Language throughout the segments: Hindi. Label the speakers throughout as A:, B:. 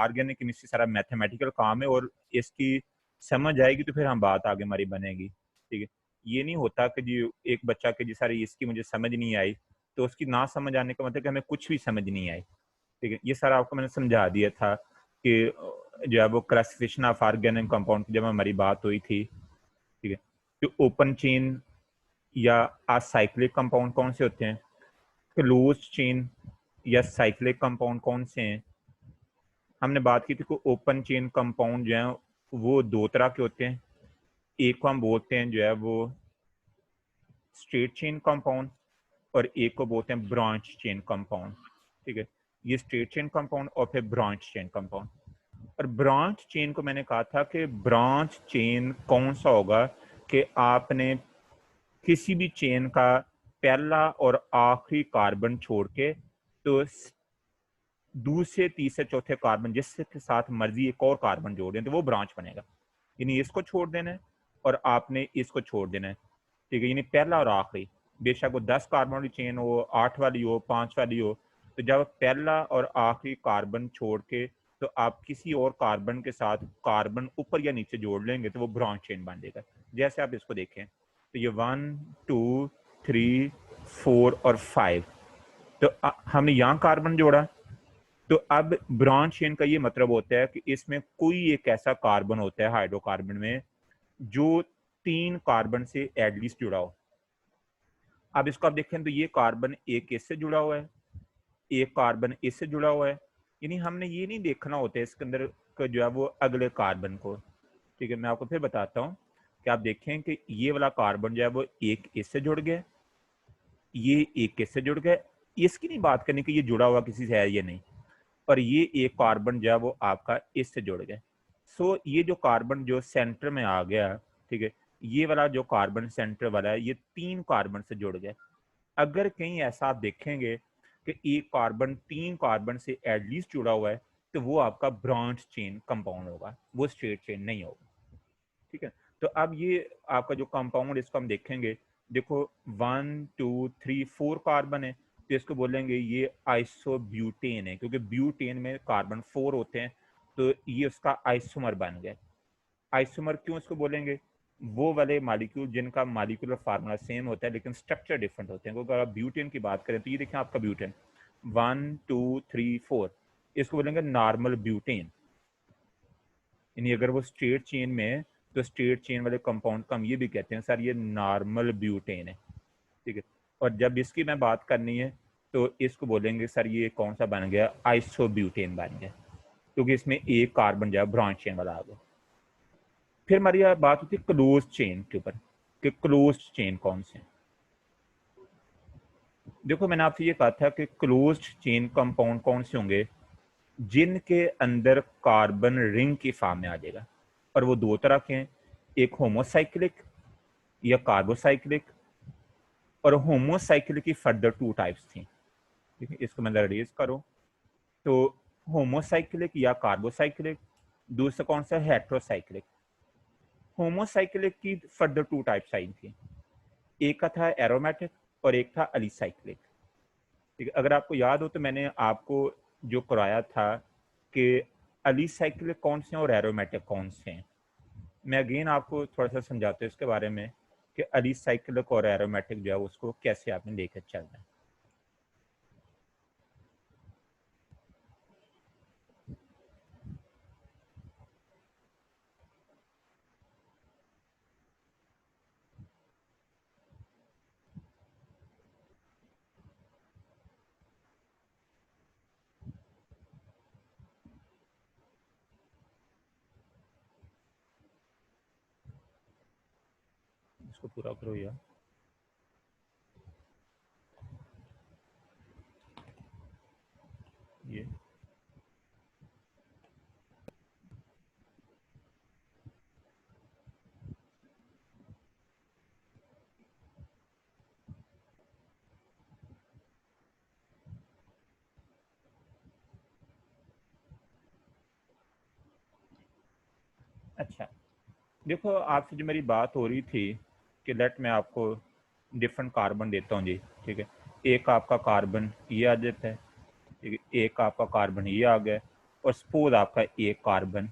A: ऑर्गेनिक केमिस्ट्री सारा मैथमेटिकल काम है, और इसकी समझ आएगी तो फिर हम बात आगे हमारी बनेगी। ठीक है, ये नहीं होता कि जी एक बच्चा के जी सारी इसकी मुझे समझ नहीं आई, तो उसकी ना समझ आने का मतलब कि हमें कुछ भी समझ नहीं आई। ठीक है, ये सारा आपको मैंने समझा दिया था कि जो है वो क्लासिफिकेशन ऑफ ऑर्गेनिक कंपाउंड की जब हमारी बात हुई थी। ठीक है, जो ओपन चेन या असाइक्लिक कंपाउंड कौन से होते हैं, क्लोज चेन या साइक्लिक कंपाउंड कौन से हैं। हमने बात की थी कि ओपन चेन कंपाउंड जो है वो दो तरह के होते हैं। एक को हम बोलते हैं जो है वो स्ट्रेट चेन कंपाउंड, और एक को बोलते हैं ब्रांच चेन कंपाउंड। ठीक है, ये स्ट्रेट चेन कंपाउंड और फिर ब्रांच चेन कंपाउंड। और ब्रांच चेन को मैंने कहा था कि ब्रांच चेन कौन सा होगा कि आपने किसी भी चेन का पहला और आखिरी कार्बन छोड़ के तो दूसरे तीसरे चौथे कार्बन जिसके साथ मर्जी एक और कार्बन जोड़ दें तो वो ब्रांच बनेगा। यानी इसको छोड़ देना है और आपने इसको छोड़ देना है। ठीक है, यानी पहला और आखिरी, बेशक वो 10 कार्बन वाली चेन हो, 8 वाली हो, 5 वाली हो, तो जब पहला और आखिरी कार्बन छोड़ के तो आप किसी और कार्बन के साथ कार्बन ऊपर या नीचे जोड़ लेंगे तो वो ब्रांच चेन बन जाएगा। जैसे आप इसको देखें तो ये 1 2 3 4 और 5, तो हमने यहाँ कार्बन जोड़ा, तो अब ब्रांच चेन का ये मतलब होता है कि इसमें कोई एक ऐसा कार्बन होता है हाइड्रोकार्बन में जो 3 कार्बन से एटलीस्ट जुड़ा हो। अब इसको आप देखें तो ये कार्बन एक इससे जुड़ा हुआ है, एक कार्बन इससे जुड़ा हुआ है। यानी हमने ये नहीं देखना होता है इसके अंदर का जो है वो अगले कार्बन को। ठीक है, मैं आपको फिर बताता हूँ कि आप देखें कि ये वाला कार्बन जो है वो एक इससे जुड़ गया, ये एक इससे जुड़ गया, इसकी नहीं बात करनी कि ये जुड़ा हुआ किसी से है या नहीं, और ये एक कार्बन जो है वो आपका इससे जुड़ गया। सो ये जो कार्बन जो सेंटर में आ गया, ठीक है, ये वाला जो कार्बन सेंटर वाला है ये 3 कार्बन से जुड़ गया। अगर कहीं ऐसा आप देखेंगे कि एक कार्बन 3 कार्बन से एटलीस्ट जुड़ा हुआ है तो वो आपका ब्रांच चेन कंपाउंड होगा, वो स्ट्रेट चेन नहीं होगा। ठीक है, तो अब ये आपका जो कंपाउंड इसको हम देखेंगे, देखो 1 2 3 4 कार्बन है, तो इसको बोलेंगे ये आइसोब्यूटेन है, क्योंकि ब्यूटेन में कार्बन 4 होते हैं, तो ये उसका आइसोमर बन गया। आइसोमर क्यों इसको बोलेंगे, वो वाले मॉलिक्यूल जिनका मॉलिक्यूलर फार्मूला सेम होता है लेकिन स्ट्रक्चर डिफरेंट होते हैं। अगर आप ब्यूटेन की बात करें तो ये देखें आपका ब्यूटेन 1 2 3 4, इसको बोलेंगे नॉर्मल ब्यूटेन। यानी अगर वो स्ट्रेट चेन में है तो स्ट्रेट चेन वाले कंपाउंड का हम ये भी कहते हैं सर ये नॉर्मल ब्यूटेन है। ठीक है, और जब इसकी मैं बात करनी है तो इसको बोलेंगे सर ये कौन सा बन गया, आइसोब्यूटेन बन गया, क्योंकि इसमें एक कार्बन जो है ब्रांच चेन वाला आ गया। फिर हमारी बात होती है क्लोज चेन के ऊपर कि क्लोज चेन कौन से। देखो मैंने आपसे ये कहा था कि क्लोज चेन कंपाउंड कौन से होंगे जिनके अंदर कार्बन रिंग की फॉर्म में आ जाएगा, और वो दो तरह के हैं, एक होमोसाइक्लिक या कार्बोसाइक्लिक, और होमोसाइक्लिक की फर्दर 2 टाइप्स थी। ठीक है, इसको मैं रिलीज करूं तो होमोसाइक्लिक या कार्बोसाइक्लिक, दूसरा कौन सा हेट्रोसाइक्लिक। होमोसाइक्लिक की फर्दर 2 टाइप्स आई थी, एक का था एरोमेटिक और एक था अलीसाइक्लिक। ठीक है, अगर आपको याद हो तो मैंने आपको जो कराया था कि अलीसाइक्लिक कौन से हैं और एरोमेटिक कौन से हैं। मैं अगेन आपको थोड़ा सा समझाता हूँ इसके बारे में कि अलीसाइक्लिक और एरोमेटिक जो है उसको कैसे आपने लेकर चलना है। इसको पूरा करो यार। ये अच्छा, देखो आपसे जो मेरी बात हो रही थी कि लेट मैं आपको डिफरेंट कार्बन देता हूँ जी। ठीक है, एक आपका कार्बन ये आ जाता है, ठीक है, एक आपका कार्बन ये आ गया, और सपोज आपका एक कार्बन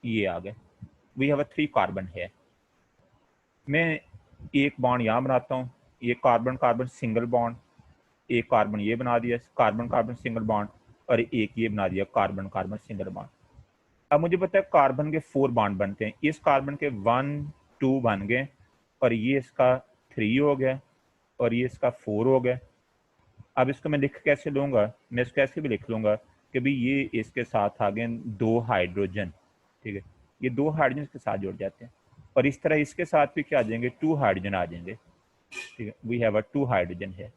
A: ये आ गया, वी हैव अ 3 कार्बन है। मैं एक बॉन्ड यहाँ बनाता हूँ, ये कार्बन कार्बन सिंगल बॉन्ड, एक कार्बन ये बना दिया कार्बन कार्बन सिंगल बॉन्ड, और एक ये बना दिया कार्बन कार्बन सिंगल बॉन्ड। अब मुझे पता है कार्बन के 4 बॉन्ड बनते हैं, इस कार्बन के 1 2 बन गए, और ये इसका 3 हो गया, और ये इसका 4 हो गया। अब इसको मैं लिख कैसे लूँगा, मैं इसको ऐसे भी लिख लूँगा कि भाई ये इसके साथ आ गए 2 हाइड्रोजन, ठीक है, ये 2 हाइड्रोजन इसके साथ जुड़ जाते हैं, और इस तरह इसके साथ भी क्या आ जाएंगे, 2 हाइड्रोजन आ जाएंगे, ठीक है, वी हैव अ 2 हाइड्रोजन है,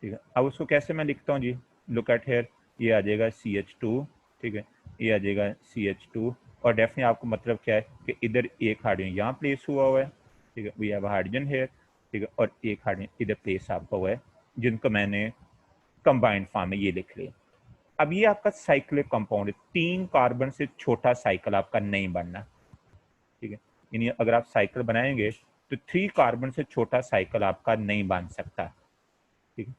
A: ठीक है। अब उसको कैसे मैं लिखता हूँ जी, लुक एट हेयर, ये आ जाएगा CH2, ठीक है, ये आ जाएगा CH2, और डेफिनेटली आपको मतलब क्या है कि इधर एक हाइड्रोजन यहाँ प्लेस हुआ है, ठीक है, वी हैव हाइड्रोजन हेयर, ठीक है, और एक हाइड्रोजन इधर प्लेस आपका हुआ है, जिनको मैंने कंबाइंड फॉर्म में ये लिख लिया। अब ये आपका साइक्लिक कंपाउंड है, 3 कार्बन से छोटा साइकिल आपका नहीं बनना, ठीक है, यानी अगर आप साइकिल बनाएंगे तो 3 कार्बन से छोटा साइकिल आपका नहीं बन सकता, ठीक है,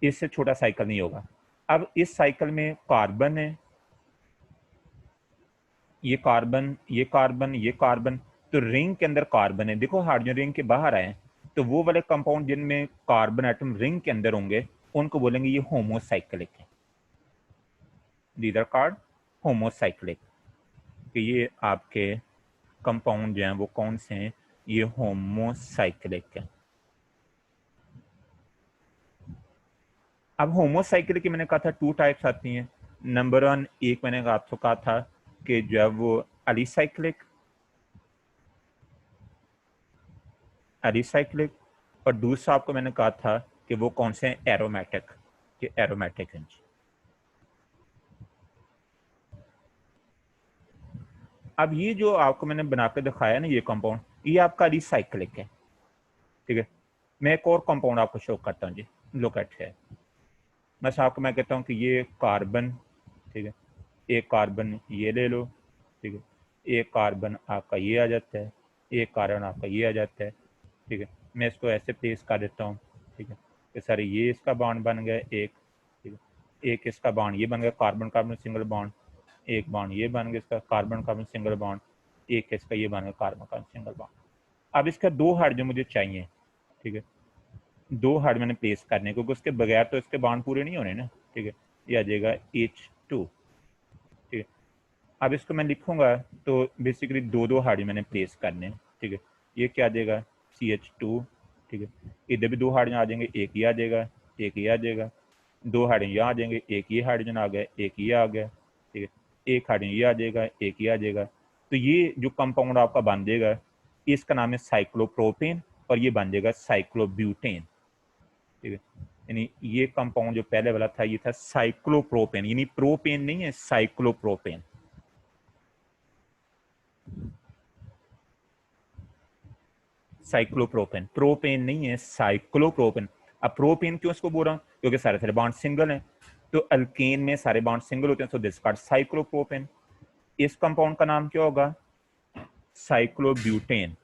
A: इससे छोटा साइकिल नहीं होगा। अब इस साइकिल में कार्बन है, ये कार्बन ये कार्बन ये कार्बन, तो रिंग के अंदर कार्बन है, देखो हाइड्रोजन रिंग के बाहर आए, तो वो वाले कंपाउंड जिनमें कार्बन एटम रिंग के अंदर होंगे उनको बोलेंगे ये होमोसाइक्लिक है, दीज आर कॉल्ड होमोसाइक्लिक, कि ये आपके कंपाउंड जो हैं वो कौन से हैं, ये होमोसाइक्लिक है। अब होमोसाइक्लिक की मैंने कहा था 2 टाइप्स आती हैं। नंबर 1, एक मैंने आपको कहा था कि जो है वो एलिसाइक्लिक, और दूसरा आपको मैंने कहा था कि वो कौन से हैं, एरोमेटिक, कि एरोमेटिक हैं। अब ये जो आपको मैंने बना के दिखाया ना ये कंपाउंड, ये आपका रिसाइक्लिक है, ठीक है। मैं एक और कंपाउंड आपको शो करता हूँ जी, लुक एट है, बस आपको मैं कहता हूँ कि ये कार्बन, ठीक है, एक कार्बन ये ले लो, ठीक है, एक कार्बन आपका ये आ जाता है, एक कार्बन आपका ये आ जाता है, ठीक है। मैं इसको ऐसे प्लेस कर देता हूँ, ठीक है, कि सर ये इसका बॉन्ड बन गया एक, ठीक है, एक इसका बॉन्ड ये बन गया कार्बन कार्बन सिंगल बॉन्ड, एक बॉन्ड ये बन गया इसका कार्बन कार्बन सिंगल बॉन्ड, एक इसका ये बन गया कार्बन कार्बन सिंगल बॉन्ड। अब इसका 2 हाइड्रोजन मुझे चाहिए, ठीक है, 2 हाइड्रोजन मैंने प्लेस करने, क्योंकि उसके बगैर तो इसके बॉन्ड पूरे नहीं होने ना, ठीक है, ये आ जाएगा H2, ठीक है। अब इसको मैं लिखूंगा तो बेसिकली 2 हाइड्रोजन मैंने प्लेस करने, ठीक है, ये क्या आ जाएगा CH2, ठीक है, इधर भी 2 हाइड्रोजन आ जाएंगे, एक ये आ जाएगा, एक ये आ जाएगा, 2 हाइड्रोजन यहाँ आ जाएंगे, एक ये हाइड्रोजन आ गया, एक ये आ गया, ठीक है, एक हाइड्रोजन ये आ जाएगा, एक ये आ जाएगा, तो ये जो कंपाउंड आपका बन जाएगा इसका नाम है साइक्लोप्रोपेन, और ये बन जाएगा साइक्लोब्यूटेन, ठीक है। यानी ये कंपाउंड जो पहले वाला था ये था साइक्लोप्रोपेन, यानी प्रोपेन नहीं है, साइक्लोप्रोपेन, साइक्लोप्रोपेन, प्रोपेन नहीं है, साइक्लोप्रोपेन। अब प्रोपेन क्यों इसको बोल रहा हूँ, क्योंकि सारे सारे बॉन्ड सिंगल हैं, तो अल्केन में सारे बॉन्ड सिंगल होते हैं, सो दिस कॉल्ड साइक्लोप्रोपेन। इस कंपाउंड का नाम क्या होगा, cyclobutane,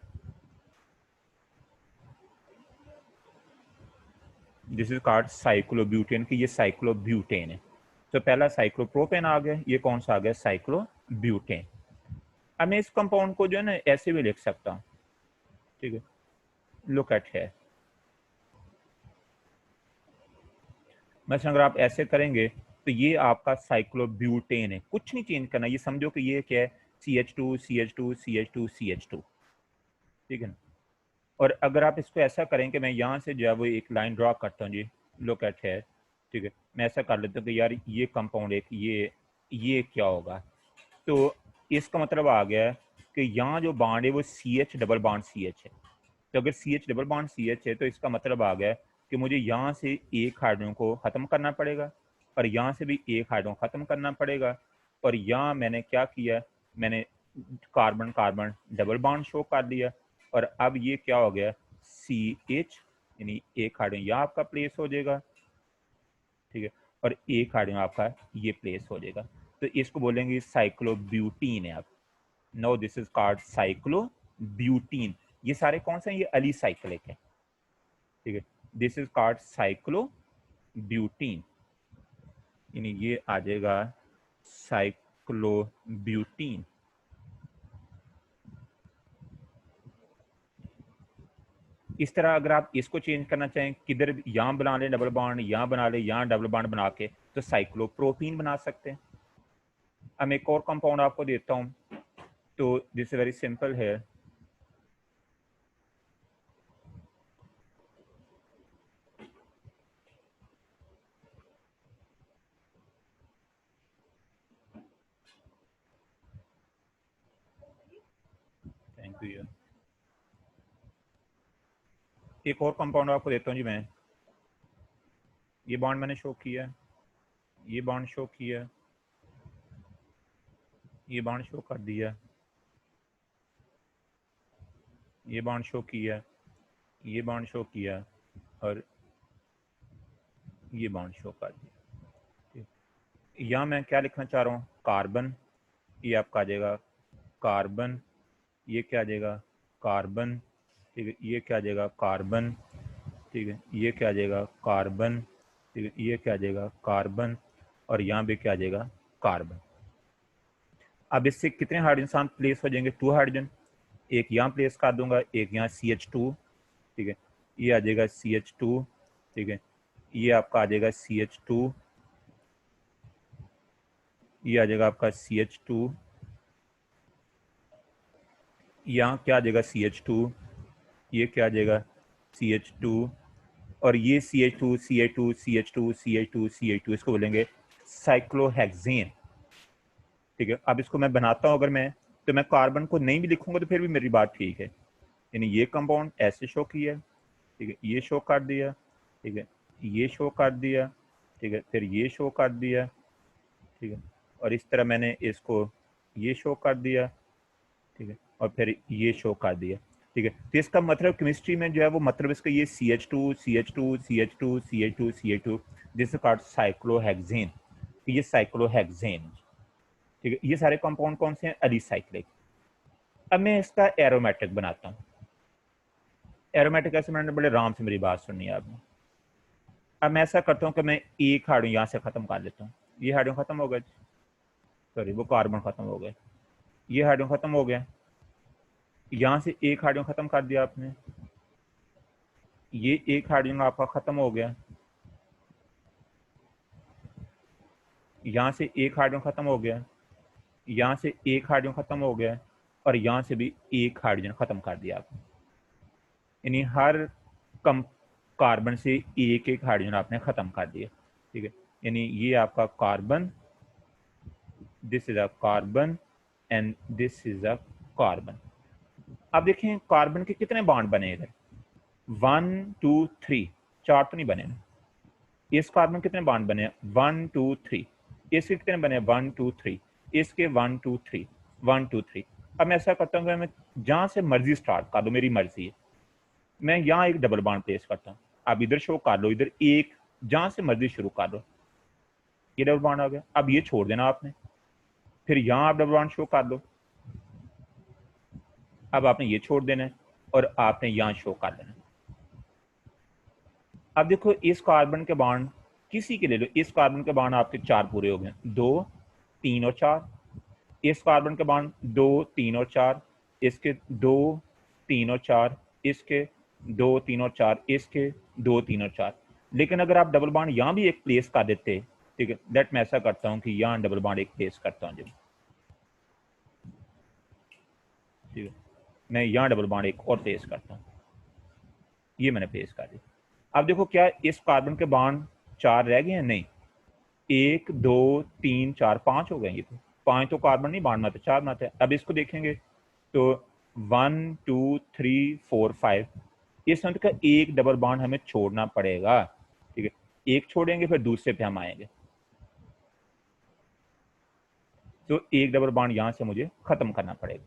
A: this is called cyclobutane, कि ये साइक्लोब्यूटेन है। तो पहला साइक्लोप्रोपेन आ गया, ये कौन सा आ गया, साइक्लोब्यूटेन। अब मैं इस कंपाउंड को जो है ना ऐसे भी लिख सकता हूँ, ठीक है, लुक एट है, बस अगर आप ऐसे करेंगे तो ये आपका साइक्लोब्यूटेन है, कुछ नहीं चेंज करना, ये समझो कि ये क्या है, CH2 CH2 CH2 CH2, ठीक है ना। और अगर आप इसको ऐसा करें कि मैं यहाँ से जो है वो एक लाइन ड्रॉ करता हूँ जी, लुक एट है, ठीक है, मैं ऐसा कर लेता हूँ कि यार ये कंपाउंड एक ये क्या होगा, तो इसका मतलब आ गया कि यहाँ जो बॉन्ड है वो CH डबल बॉन्ड CH है, तो अगर CH डबल बॉन्ड CH है तो इसका मतलब आ गया कि मुझे यहाँ से एक हाइड्रोजन को ख़त्म करना पड़ेगा, और यहाँ से भी एक हाइड्रोजन ख़त्म करना पड़ेगा, और यहाँ मैंने क्या किया, मैंने carbon carbon double bond show कर दिया, और अब ये क्या हो गया, CH, यानी एक हाइड्रोजन यहाँ आपका प्लेस हो जाएगा, ठीक है, और एक हाइड्रोजन आपका ये प्लेस हो जाएगा, तो इसको बोलेंगे साइक्लोब्यूटीन है। आप नो दिस इज कॉल्ड साइक्लोब्यूटीन, ये सारे कौन से हैं, ये एलिसाइक्लिक है, ठीक है, दिस इज कॉल्ड साइक्लोब्यूटीन। यानी ये आ जाएगा साइक्लोब्यूटीन। इस तरह अगर आप इसको चेंज करना चाहें, किधर यहाँ बना लें डबल बॉन्ड, यहाँ बना लें, यहाँ डबल बॉन्ड बना के तो साइक्लोप्रोपीन बना सकते हैं। अब मैं एक और कंपाउंड आपको देता हूँ, तो दिस इज वेरी सिंपल है। Thank you. एक और कंपाउंड आपको देता हूँ जी मैं। ये बॉन्ड मैंने शो किया, ये बॉन्ड शो किया, ये बॉन्ड शो कर दिया, ये बॉन्ड शो किया, ये बॉन्ड शो किया, और ये बॉन्ड शो कर दिया। यहाँ मैं क्या लिखना चाह रहा हूँ, कार्बन, ये आपका आ जाएगा कार्बन, ये क्या आ जाएगा कार्बन, ठीक है, ये क्या आ जाएगा कार्बन, ठीक है, ये क्या आ जाएगा कार्बन, ठीक है, ये क्या आ जाएगा कार्बन, और यहाँ भी क्या आ जाएगा कार्बन। अब इससे कितने हाइड्रोजन प्लेस हो जाएंगे, 2 हाइड्रोजन। एक यहाँ प्लेस कर दूंगा, एक यहाँ CH2, ठीक है, ये आ जाएगा CH2, ठीक है, ये आपका आ जाएगा CH2, ये आ जाएगा आपका CH2, यहाँ क्या आ जाएगा CH2, ये क्या आ जाएगा CH2, और ये CH2 CH2 CH2 CH2 CH2, इसको बोलेंगे साइक्लोहेक्सेन। ठीक है, अब इसको मैं बनाता हूँ अगर मैं, तो मैं कार्बन को नहीं भी लिखूंगा तो फिर भी मेरी बात ठीक है। यानी ये कंपाउंड ऐसे शो किया, ठीक है, ये शो कर दिया, ठीक है, ये शो कर दिया, ठीक है, फिर ये शो कर दिया, ठीक है, और इस तरह मैंने इसको ये शो कर दिया, ठीक है, और फिर ये शो कर दिया, ठीक है। तो इसका मतलब केमिस्ट्री में जो है वो मतलब इसका ये CH2 CH2 CH2 CH2 CH2, this is called cyclohexane. ये साइक्लोहेक्सेन, ठीक है। ये सारे कंपाउंड कौन से हैं, एलिसाइक्लिक। अब मैं इसका एरोमेटिक बनाता हूँ। एरोमेटिक ऐसे मैंने बड़े आराम से मेरी बात सुननी है आपने। अब मैं ऐसा करता हूँ कि मैं एक हाइड्रोजन यहाँ से खत्म कर लेता हूँ, ये हाइड्रोजन खत्म हो गया, सॉरी वो कार्बन खत्म हो गया, ये हाइड्रोजन खत्म हो गया, यहाँ से एक हाइड्रोजन खत्म कर दिया आपने, ये एक हाइड्रोजन आपका खत्म हो गया, यहाँ से एक हाइड्रोजन खत्म हो गया, यहाँ से एक हाइड्रोजन खत्म हो गया, और यहाँ से भी एक हाइड्रोजन खत्म कर दिया आपने। यानी हर कम कार्बन से एक एक हाइड्रोजन आपने खत्म कर दिया, ठीक है। यानी ये आपका carbon, this is a carbon, and this is a carbon. अब देखें कार्बन के कितने बॉन्ड बने इधर, 1 2 3, 4 तो नहीं बने। इस कार्बन कितने बॉन्ड बने, 1 2 3। इसके कितने बने, 1 2 3। इसके 1 2 3 1 2 3। अब मैं ऐसा करता हूँ, मैं जहां से मर्जी स्टार्ट कर दो, मेरी मर्जी है, मैं यहाँ एक डबल बॉन्ड प्लेस करता हूँ। अब इधर शो कर लो, इधर एक, जहां से मर्जी शुरू कर दो, ये डबल बॉन्ड आ गया। अब ये छोड़ देना आपने, फिर यहाँ आप डबल बॉन्ड शो कर दो, अब आपने ये छोड़ देना है, और आपने यहाँ शो कर देना। अब देखो इस कार्बन के बॉन्ड किसी के ले लो, इस कार्बन के बॉन्ड आपके 4 पूरे हो गए, 2 3 और 4। इस कार्बन के बॉन्ड 2 3 और 4, इसके 2 3 और 4, इसके 2 3 और 4, इसके 2 3 और 4। लेकिन अगर आप डबल बॉन्ड यहाँ भी एक प्लेस कर देते, ठीक है, दैट मैं ऐसा करता हूँ कि यहाँ डबल बॉन्ड एक प्लेस करता हूँ, ठीक है, मैं यहाँ डबल बॉन्ड एक और प्लेस करता हूँ, ये मैंने प्लेस कर दिया। अब देखो क्या इस कार्बन के बॉन्ड 4 रह गए हैं, नहीं, 1 2 3 4 5 हो गए, ये तो 5 तो कार्बन नहीं बांटना था, 4 बनाते हैं। अब इसको देखेंगे तो 1 2 3 4 5, इस संख्या का एक डबल बॉन्ड हमें छोड़ना पड़ेगा, ठीक है, एक छोड़ेंगे फिर दूसरे पे हम आएंगे, तो एक डबल बॉन्ड यहां से मुझे खत्म करना पड़ेगा।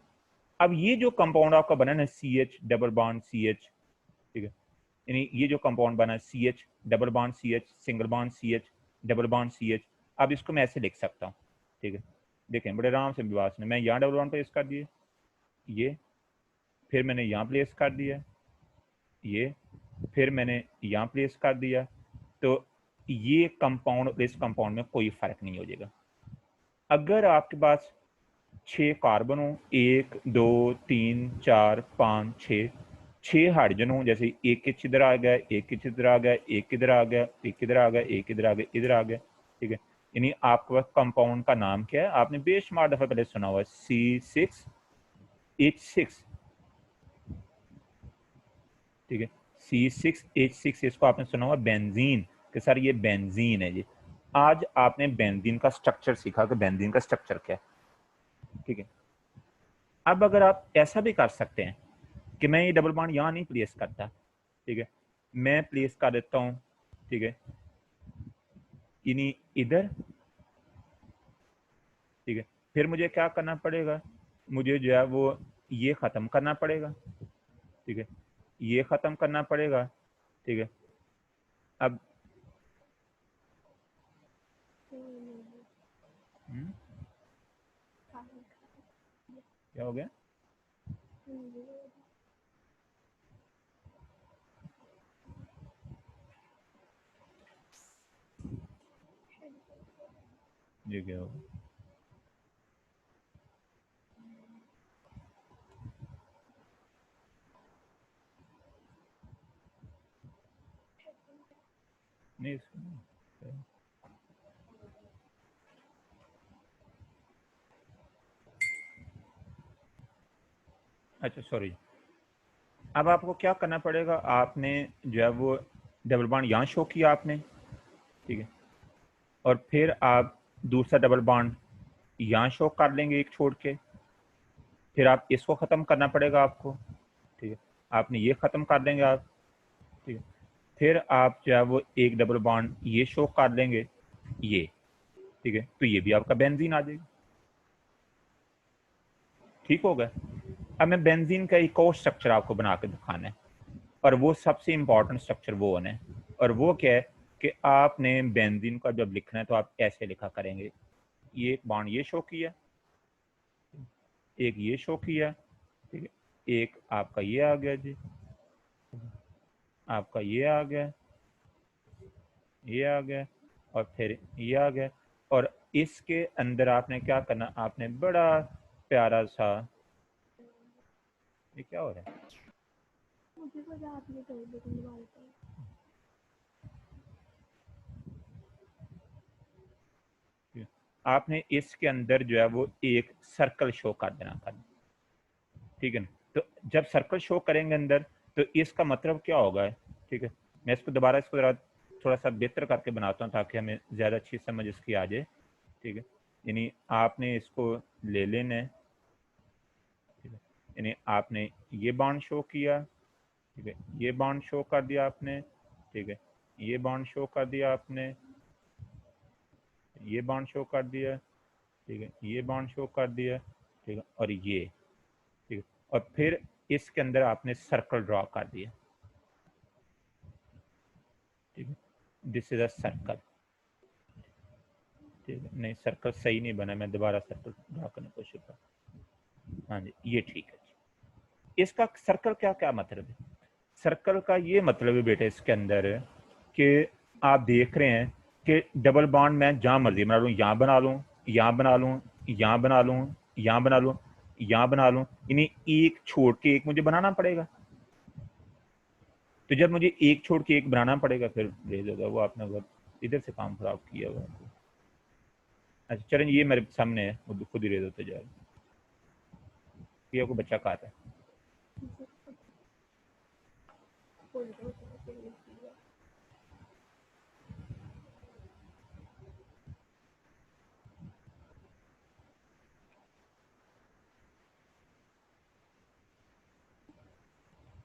A: अब ये जो कंपाउंड आपका बना ना CH डबल बॉन्ड CH, ठीक है, यानी ये जो कंपाउंड बना CH double bond CH single bond CH double bond CH, अब इसको मैं ऐसे लिख सकता हूँ, ठीक है। देखें बड़े आराम से विवास ने, मैं यहाँ डबल बॉन्ड प्लेस कर दिए, ये फिर मैंने यहाँ प्लेस कर दिया, ये फिर मैंने यहाँ प्लेस कर दिया, तो ये कंपाउंड और इस कंपाउंड में कोई फर्क नहीं हो जाएगा। अगर आपके पास 6 कार्बन हो, 1 2 3 4 5 6 हाइड्रोजन हो, जैसे एक एच इधर आ गया, एक एच इधर आ गया, एक इधर आ गया, एक इधर आ गया, एक इधर आ गया, इधर आ गया, ठीक है। यानी आपके पास कंपाउंड का नाम क्या है, आपने बेशुमार दफा पहले सुना हुआ है, C6H6, ठीक है। C6H6, इसको आपने सुना हुआ बेंजीन, कि सर ये बेंजीन है जी। आज आपने बेंजीन का स्ट्रक्चर सीखा कि बेंजीन का स्ट्रक्चर क्या है, ठीक है। अब अगर आप ऐसा भी कर सकते हैं कि मैं ये डबल बॉन्ड यहाँ नहीं प्लेस करता, ठीक है, मैं प्लेस कर देता हूँ, ठीक है, यानी इधर, ठीक है। फिर मुझे क्या करना पड़ेगा, मुझे जो है वो ये ख़त्म करना पड़ेगा, ठीक है, ये ख़त्म करना पड़ेगा, ठीक है। अब क्या हो गया, ये क्या होगा, नहीं अच्छा सॉरी। अब आपको क्या करना पड़ेगा, आपने जो है वो डबल बॉन्ड यहाँ शो किया आपने, ठीक है, और फिर आप दूसरा डबल बॉन्ड यहाँ शो कर लेंगे एक छोड़ के, फिर आप इसको ख़त्म करना पड़ेगा आपको, ठीक है, आपने ये ख़त्म कर देंगे आप, ठीक है। फिर आप जो है वो एक डबल बॉन्ड ये शो कर देंगे, ये, ठीक है, तो ये भी आपका बेंजीन आ जाएगा, ठीक हो गया। अब मैं बेंजीन का एक और स्ट्रक्चर आपको बना के दिखाना है, और वो सबसे इंपॉर्टेंट स्ट्रक्चर वो है, और वो क्या है कि आपने बेंजीन का जब लिखना है तो आप ऐसे लिखा करेंगे, ये एक बॉन्ड ये शो किया, एक ये शो किया, ठीक है, एक आपका ये आ गया जी, आपका ये आ गया, ये आ गया, और फिर ये आ गया, और इसके अंदर आपने क्या करना, आपने बड़ा प्यारा सा, ये क्या हो रहा है, आपने इसके अंदर जो है वो एक सर्कल शो कर देना करना, ठीक है ना। तो जब सर्कल शो करेंगे अंदर, तो इसका मतलब क्या होगा, ठीक है। मैं इसको दोबारा इसको जरा थोड़ा सा बेहतर करके बनाता हूँ ताकि हमें ज़्यादा अच्छी समझ इसकी आ जाए, ठीक है। यानी आपने इसको ले लेना है, ठीक है, यानी आपने ये बॉन्ड शो किया, ठीक है, ये बॉन्ड शो कर दिया आपने, ठीक है, ये बॉन्ड शो कर दिया आपने, ये बॉन्ड शो कर दिया, ठीक है, ये बॉन्ड शो कर दिया, ठीक है, और ये, ठीक है, और फिर इसके अंदर आपने सर्कल ड्रॉ कर दिया, ठीक है, दिस इज अ सर्कल, ठीक है, नहीं सर्कल सही नहीं बना, मैं दोबारा सर्कल ड्रॉ करने की कोशिश कर, हाँ जी ये ठीक है जी। इसका सर्कल क्या क्या मतलब है, सर्कल का ये मतलब है बेटा इसके अंदर कि आप देख रहे हैं कि डबल बॉन्ड मैं जहाँ मर्जी बना लूँ, यहाँ बना लूँ, यहाँ बना लूँ, यहाँ बना लूँ, यहाँ बना लूँ, यहाँ बना लूँ, यानी एक छोड़ के एक मुझे बनाना पड़ेगा। तो जब मुझे एक छोड़ के एक बनाना पड़ेगा फिर रेज होगा, वो आपने अगर इधर से काम खराब किया हुआ। अच्छा चलें, ये मेरे सामने है, वो खुद ही रेज होते जाएगा, ये को बच्चा कहा था।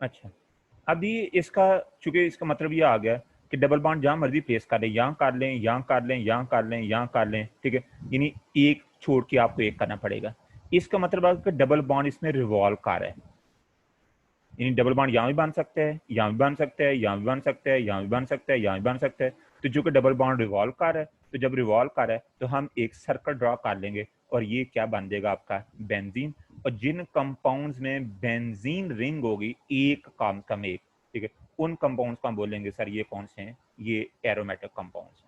A: अच्छा अभी इसका, चूंकि इसका मतलब ये आ गया कि डबल बॉन्ड जहां मर्जी प्लेस कर लें, यहाँ कर लें, यहाँ कर लें, यहाँ कर लें, यहाँ कर लें, ठीक है, यानी एक छोड़ के आपको एक करना पड़ेगा। इसका मतलब है कि डबल बॉन्ड इसमें रिवॉल्व कर रहा है, यानी डबल बॉन्ड यहाँ भी बन सकता है, यहाँ भी बन सकता है, यहाँ भी बन सकता है, यहाँ भी बन सकता है, यहाँ भी बन सकता है। तो जो कि डबल बॉन्ड रिवॉल्व कर रहा है, तो जब रिवॉल्व कर रहा है तो हम एक सर्कल ड्रॉ कर लेंगे, और ये क्या बन जाएगा आपका बेंजीन। और जिन कंपाउंड्स में बेंजीन रिंग होगी एक काम कम एक, ठीक है, उन कंपाउंड्स को हम बोलेंगे सर ये कौन से हैं, ये एरोमेटिक कंपाउंड्स हैं।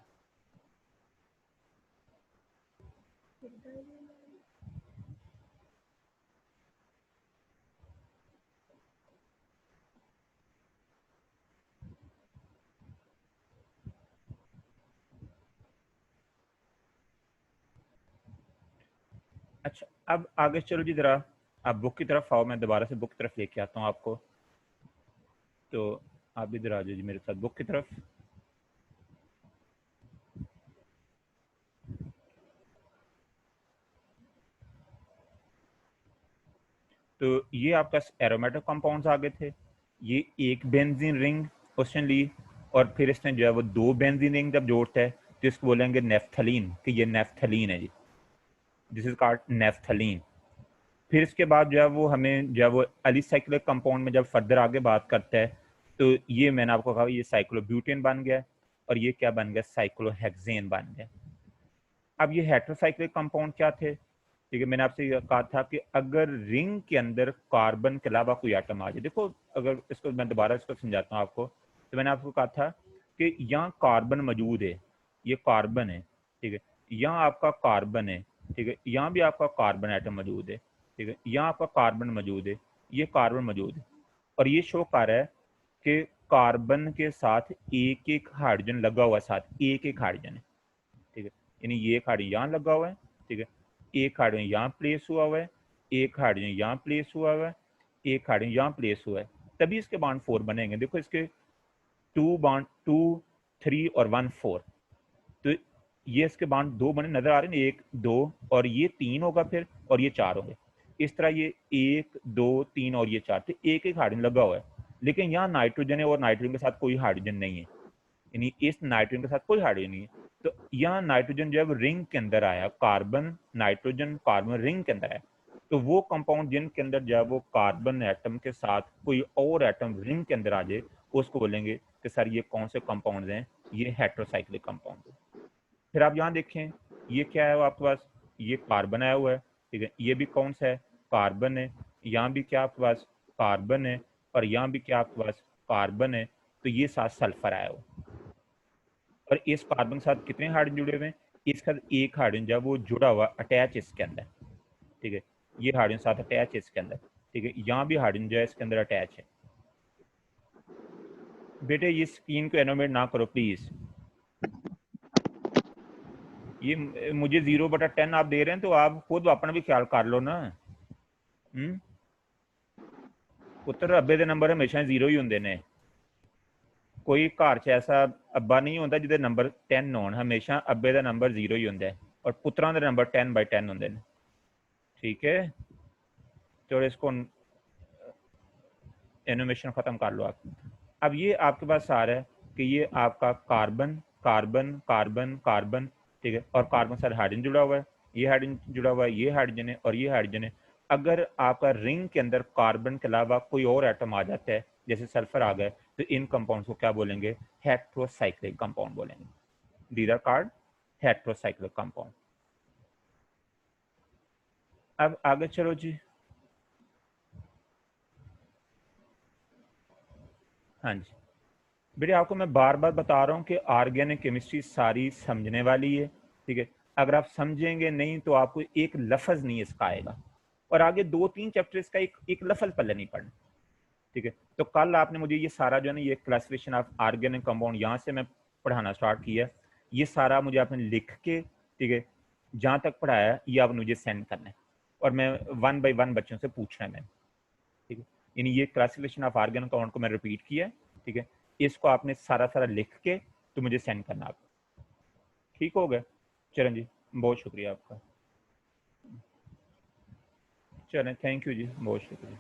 A: अच्छा, अब आगे चलो जी, जरा आप बुक की तरफ आओ, मैं दोबारा से बुक की तरफ लेके आता हूँ आपको। तो आप इधर आ जाओ जी मेरे साथ बुक की तरफ। तो ये आपका एरोमेटिक कंपाउंड्स आ गए थे। ये एक बेंजीन रिंग क्वेश्चन ली, और फिर इसने जो है वो दो बेंजीन रिंग जब जोड़ता है तो इसको बोलेंगे नेफ्थलीन, कि ये नेफ्थलीन है जी, दिस इज कॉल्ड नेफ्थलीन। फिर इसके बाद जो है वो हमें जो है वो एलिसाइक्लिक कंपाउंड में जब फर्दर आगे बात करता है, तो ये मैंने आपको कहा ये साइक्लोब्यूटेन बन गया, और ये क्या बन गया, साइक्लोहेक्सेन बन गया। अब ये हेटेरोसाइक्लिक कंपाउंड क्या थे, ठीक है, मैंने आपसे ये कहा था कि अगर रिंग के अंदर कार्बन के अलावा कोई एटम आ जाए, देखो अगर इसको मैं दोबारा इसको समझाता हूँ आपको, तो मैंने आपको कहा था कि यहाँ कार्बन मौजूद है, ये कार्बन है, ठीक है, यहाँ आपका कार्बन है, ठीक है, यहाँ भी आपका कार्बन एटम मौजूद है, ठीक है, यहाँ आपका कार्बन मौजूद है, ये कार्बन मौजूद है, और ये शो कर रहा है कि कार्बन के साथ एक एक हाइड्रोजन लगा हुआ है, साथ एक एक हाइड्रोजन है, ठीक है, यानी ये एक हाइड्रोजन यहाँ लगा हुआ है, ठीक है, एक हाइड्रोजन यहाँ प्लेस हुआ हुआ है, एक हाइड्रोजन यहाँ प्लेस हुआ हुआ है, एक हाइड्रोजन यहाँ प्लेस हुआ है, तभी इसके बॉन्ड 4 बनेंगे। देखो इसके 2 3 और 1 4, तो ये इसके बॉन्ड 2 बने नजर आ रहे हैं, 1 2, और ये 3 होगा फिर, और ये 4 होंगे। इस तरह ये 1 2 3 और ये 4, तो एक एक हाइड्रोजन लगा हुआ है, लेकिन यहाँ नाइट्रोजन है और नाइट्रोजन के साथ कोई हाइड्रोजन नहीं है, यानी इस नाइट्रोजन के साथ कोई हाइड्रोजन नहीं है। तो यहाँ नाइट्रोजन जब रिंग के अंदर आया, कार्बन नाइट्रोजन कार्बन रिंग के अंदर आया, तो वो कंपाउंड जिनके अंदर जब वो कार्बन एटम के साथ कोई और एटम रिंग के अंदर आ जाए, उसको बोलेंगे कि सर ये कौन से कंपाउंड हैं, ये हेटेरोसाइक्लिक कंपाउंड है। फिर आप यहाँ देखें, ये क्या है आपके पास, ये कार्बन आया हुआ है, ठीक है, ये भी कौन सा है, कार्बन है, यहाँ भी क्या आपके पास कार्बन है, और यहाँ भी क्या आपके पास कार्बन है, तो ये साथ सल्फर आया हुआ। और इस कार्बन के साथ कितने हाइड्रोजन जुड़े हुए हैं, इसका एक हाइड्रोजन जब वो जुड़ा हुआ अटैच इसके अंदर, ठीक है, ये हाइड्रोजन साथ अटैच है इसके अंदर, ठीक है, यहाँ भी हाइड्रोजन जो है इसके अंदर अटैच है। बेटे ये स्क्रीन को एनोमेट ना करो प्लीज, ये मुझे 0/10 आप दे रहे हैं, तो आप खुद अपना भी ख्याल कर लो ना। पुत्र अब्बे के नंबर हमेशा 0 ही होंगे ने, कोई घर च ऐसा अब्बा नहीं होता जिदे नंबर 10 हो, हमेशा अब्बे का नंबर 0 ही होंगे, और पुत्रों के नंबर 10/10 होंगे, ठीक है। तो इसको एनिमेशन खत्म कर लो आप। अब ये आपके पास आ रहा है कि ये आपका कार्बन कार्बन कार्बन कार्बन, ठीक है, और कार्बन साथ हाइड्रोजन जुड़ा हुआ है, ये हाइड्रोजन जुड़ा हुआ है, ये हाइड्रोजन है और ये हाइड्रोजन है। अगर आपका रिंग के अंदर कार्बन के अलावा कोई और एटम आ जाता है, जैसे सल्फर आ गए, तो इन कंपाउंड को क्या बोलेंगे, हेटेरोसाइक्लिक कंपाउंड बोलेंगे। These are called heterocyclic compound. अब आगे चलो जी। हाँ जी बेटे, आपको मैं बार बार बता रहा हूँ कि ऑर्गेनिक केमिस्ट्री सारी समझने वाली है, ठीक है। अगर आप समझेंगे नहीं तो आपको एक लफ्ज नहीं इसका आएगा, और आगे 2-3 चैप्टर इसका एक एक लफ्ज पल्ले नहीं पढ़ना, ठीक है। तो कल आपने मुझे ये सारा जो है ना, ये क्लासिफिकेशन ऑफ ऑर्गेनिक कंपाउंड यहाँ से मैं पढ़ाना स्टार्ट किया, ये सारा मुझे आपने लिख के, ठीक है, जहाँ तक पढ़ाया ये आपने मुझे सेंड करना है, और मैं 1 बाय 1 बच्चों से पूछना है मैं, ठीक है। यानी ये क्लासिफिकेशन ऑफ ऑर्गेनिक कंपाउंड को मैं रिपीट किया, ठीक है, इसको आपने सारा सारा लिख के तो मुझे सेंड करना आप, ठीक हो गया। चलें जी, बहुत शुक्रिया आपका। चलें, थैंक यू जी, बहुत शुक्रिया।